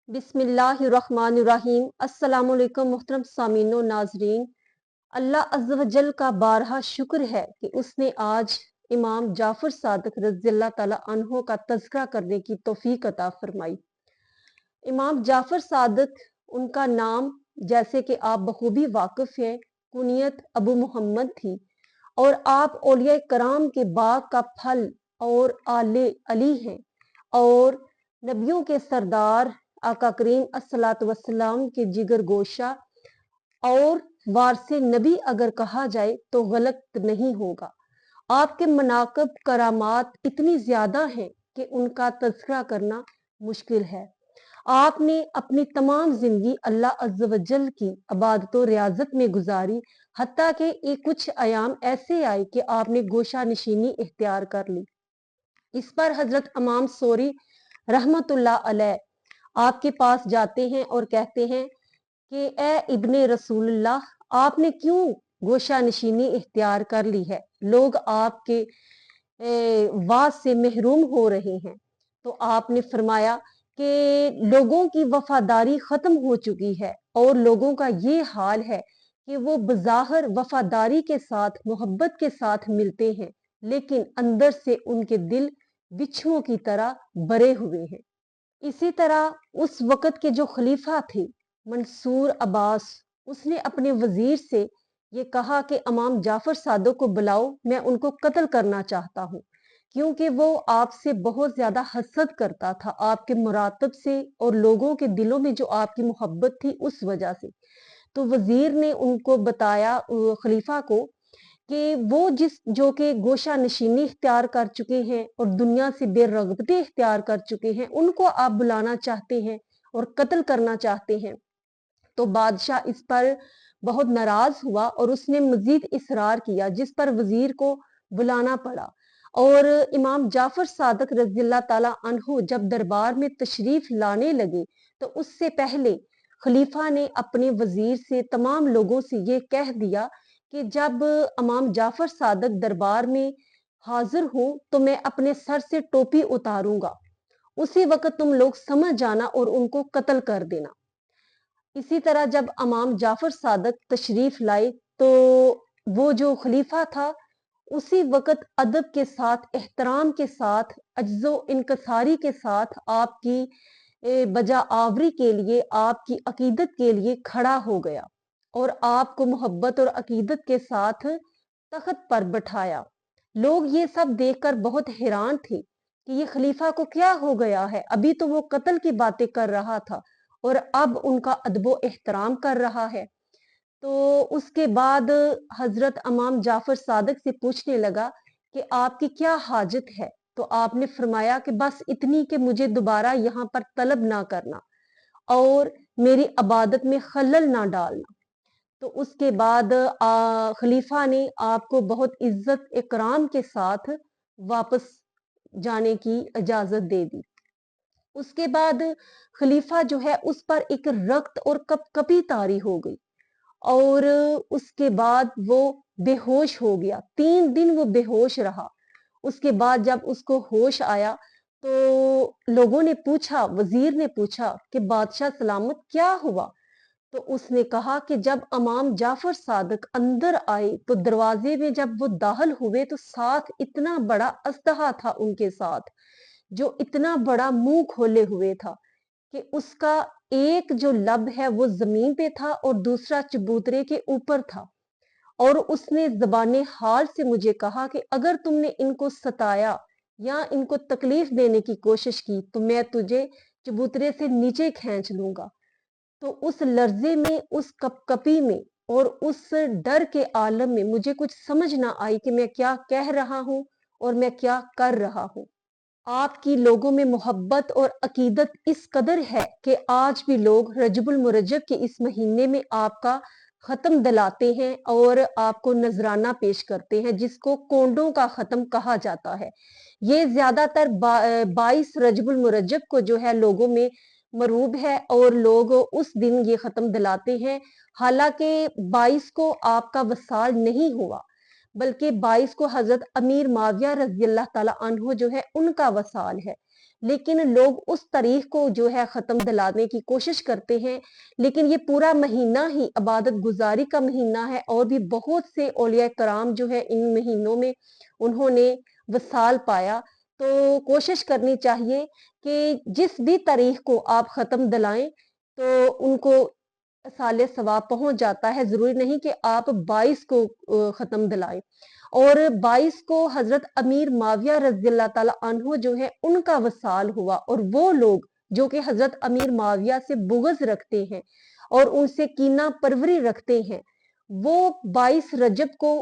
बिस्मिल्लाहिर्रहमानिर्रहीम। अस्सलामुअलैकुम मुहतरम सामीन व नाजरीन। अल्लाह अज़्ज़ व जल का बारहा शुक्र है कि उसने आज इमाम जाफर सादिक रज़ियल्लाहु ताला अन्हो का तज़किरा करने की तौफीक अता फरमाई। इमाम जाफर सादिक, उनका नाम जैसे कि आप बखूबी वाकिफ हैं, कुनियत अबू मोहम्मद थी और आप औलिया कराम के बाग का फल और आले अली हैं और नबियों के सरदार आका करीम अस्सलातु वस्सलाम के जिगर गोशा और वारसे नबी अगर कहा जाए तो गलत नहीं होगा। आपके मनाकब करामात इतनी ज्यादा हैं कि उनका तज़किरा करना मुश्किल है। आपने अपनी तमाम जिंदगी अल्लाह अज़्ज़ व जल की इबादत और रियाजत में गुजारी, हत्ता कि एक कुछ अयाम ऐसे आए कि आपने गोशा नशीनी इख्तियार कर ली। इस पर हजरत इमाम सोरी रहमतुल्लाह अलैह आपके पास जाते हैं और कहते हैं कि ए इब्ने रसूलुल्लाह, आपने क्यों गोशा नशीनी इख्तियार कर ली है? लोग आपके वाज से महरूम हो रहे हैं। तो आपने फरमाया कि लोगों की वफादारी खत्म हो चुकी है और लोगों का ये हाल है कि वो बज़ाहिर वफादारी के साथ, मोहब्बत के साथ मिलते हैं, लेकिन अंदर से उनके दिल बिच्छुओं की तरह भरे हुए हैं। इसी तरह उस वक़्त के जो खलीफा थे मंसूर अब्बास, उसने अपने वजीर से ये कहा कि इमाम जाफर सादिक को बुलाओ, मैं उनको कत्ल करना चाहता हूँ, क्योंकि वो आपसे बहुत ज्यादा हसद करता था, आपके मुरातब से और लोगों के दिलों में जो आपकी मोहब्बत थी उस वजह से। तो वजीर ने उनको बताया, खलीफा को, कि वो जो कि गोशा नशीनी इख्तियार कर चुके हैं और दुनिया से बेरगबती इख्तियार कर चुके हैं, उनको आप बुलाना चाहते हैं और कत्ल करना चाहते हैं। तो बादशाह इस पर बहुत नाराज हुआ और उसने मजीद इसरार किया, जिस पर वजीर को बुलाना पड़ा। और इमाम जाफर सादिक रज़ियल्लाहु ताला अन्हु जब दरबार में तशरीफ लाने लगे तो उससे पहले खलीफा ने अपने वजीर से, तमाम लोगों से ये कह दिया कि जब इमाम जाफर सादिक दरबार में हाजिर हो तो मैं अपने सर से टोपी उतारूंगा, उसी वक्त तुम लोग समझ जाना और उनको कत्ल कर देना। इसी तरह जब इमाम जाफर सादिक तशरीफ लाए तो वो जो खलीफा था उसी वक्त अदब के साथ, एहतराम के साथ, अज्जो इनकसारी के साथ आपकी बजा आवरी के लिए, आपकी अकीदत के लिए खड़ा हो गया और आपको मोहब्बत और अकीदत के साथ तख्त पर बैठाया। लोग ये सब देखकर बहुत हैरान थे कि ये खलीफा को क्या हो गया है, अभी तो वो कत्ल की बातें कर रहा था और अब उनका अदबो एहतराम कर रहा है। तो उसके बाद हजरत इमाम जाफर सादिक से पूछने लगा कि आपकी क्या हाजत है? तो आपने फरमाया कि बस इतनी कि मुझे दोबारा यहाँ पर तलब ना करना और मेरी इबादत में खलल ना डालना। तो उसके बाद खलीफा ने आपको बहुत इज्जत इकराम के साथ वापस जाने की इजाजत दे दी। उसके बाद खलीफा जो है उस पर एक रक्त और कपकपी तारी हो गई और उसके बाद वो बेहोश हो गया। 3 दिन वो बेहोश रहा। उसके बाद जब उसको होश आया तो लोगों ने पूछा, वजीर ने पूछा कि बादशाह सलामत क्या हुआ? तो उसने कहा कि जब इमाम जाफर सादिक अंदर आए तो दरवाजे में जब वो दाखिल हुए तो साथ इतना बड़ा अस्तहा था उनके साथ, जो इतना बड़ा मुंह खोले हुए था कि उसका एक जो लब है वो जमीन पे था और दूसरा चबूतरे के ऊपर था। और उसने जबाने हाल से मुझे कहा कि अगर तुमने इनको सताया या इनको तकलीफ देने की कोशिश की तो मैं तुझे चबूतरे से नीचे खींच लूंगा। तो उस लर्जे में, उस कपकपी में और उस डर के आलम में मुझे कुछ समझ ना आई कि मैं क्या कह रहा हूं और मैं क्या कर रहा हूं। आपकी लोगों में मोहब्बत और अकीदत इस कदर है कि आज भी लोग रजबुल मुरज्जब के इस महीने में आपका खत्म दिलाते हैं और आपको नजराना पेश करते हैं, जिसको कोंडों का खत्म कहा जाता है। ये ज्यादातर 22 रजबुल मुरज्जब को जो है लोगों में मरूब है और लोग उस दिन ये खत्म दिलाते हैं। हालांकि 22 को आपका वसाल नहीं हुआ, बल्कि 22 को हजरत अमीर माविया रजी अल्लाह ताला अन्हो जो है उनका वसाल है। لیکن لوگ اس تاریخ کو جو ہے ختم دلانے کی کوشش کرتے ہیں، لیکن یہ پورا مہینہ ہی عبادت گزاری کا مہینہ ہے، اور بھی بہت سے اولیاء کرام جو ہے ان مہینوں میں انہوں نے وصال پایا۔ تو کوشش کرنی چاہیے کہ جس بھی تاریخ کو آپ ختم دلائیں تو ان کو سال ثواب پہنچ جاتا ہے، ضروری نہیں کہ آپ 22 کو ختم دلائیں۔ اور 22 کو حضرت امیر معاویہ رضی اللہ تعالی عنہ جو ہے ان کا وصال ہوا، اور وہ لوگ جو کہ حضرت امیر معاویہ سے بغض رکھتے ہیں اور ان سے کینہ پروری رکھتے ہیں، وہ 22 رجب کو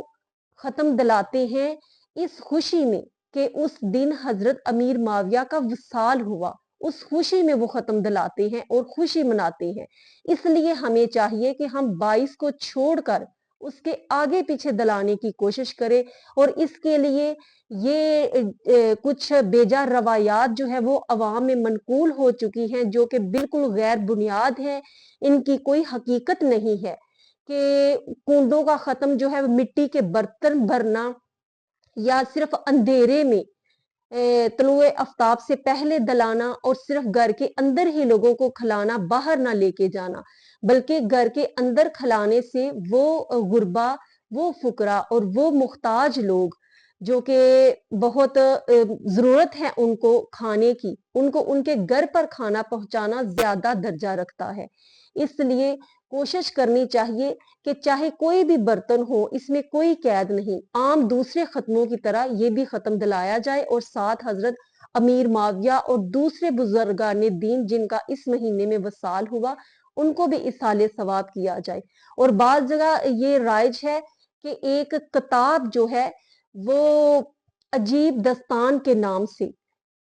ختم دلاتے ہیں اس خوشی میں کہ اس دن حضرت امیر معاویہ کا وصال ہوا۔ اس خوشی میں وہ ختم دلاتے ہیں اور خوشی مناتے ہیں۔ اس لیے ہمیں چاہیے کہ ہم 22 کو چھوڑ کر اس کے آگے پیچھے دلانے کی کوشش کریں، اور اس کے لیے یہ کچھ بیجا روایات جو ہے وہ عوام میں منقول ہو چکی ہیں، جو کہ بالکل غیر بنیاد ہے، ان کی کوئی حقیقت نہیں ہے، کہ کنڈوں کا ختم جو ہے مٹی کے برتن بھرنا، یا صرف اندھیرے میں طلوع آفتاب سے پہلے دلانا، اور صرف گھر کے اندر ہی لوگوں کو کھلانا، باہر نہ لے کے جانا، بلکہ گھر کے اندر کھلانے سے وہ غربا، وہ فقراء اور وہ محتاج لوگ جو کہ بہت ضرورت ہے ان کو کھانے کی، ان کو ان کے گھر پر کھانا پہنچانا زیادہ درجہ رکھتا ہے۔ اس لیے کوشش کرنی چاہیے کہ چاہے کوئی بھی برتن ہو، اس میں کوئی قید نہیں، عام دوسرے ختموں کی طرح یہ بھی ختم دلایا جائے، اور ساتھ حضرت امیر معاویہ اور دوسرے بزرگان دین جن کا اس مہینے میں وصال ہوا ان کو بھی اصالِ ثواب کیا جائے۔ اور بعض جگہ یہ رائج ہے کہ ایک کتاب جو ہے وہ عجیب دستان کے نام سے،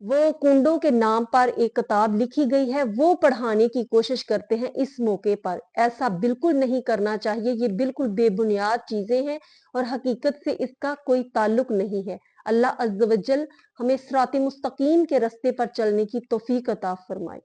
وہ کنڈوں کے نام پر ایک کتاب لکھی گئی ہے، وہ پڑھانے کی کوشش کرتے ہیں اس موقع پر۔ ایسا بالکل نہیں کرنا چاہیے، یہ بالکل بے بنیاد چیزیں ہیں اور حقیقت سے اس کا کوئی تعلق نہیں ہے۔ اللہ عز و جل ہمیں صراط مستقیم کے رستے پر چلنے کی توفیق عطا فرمائے۔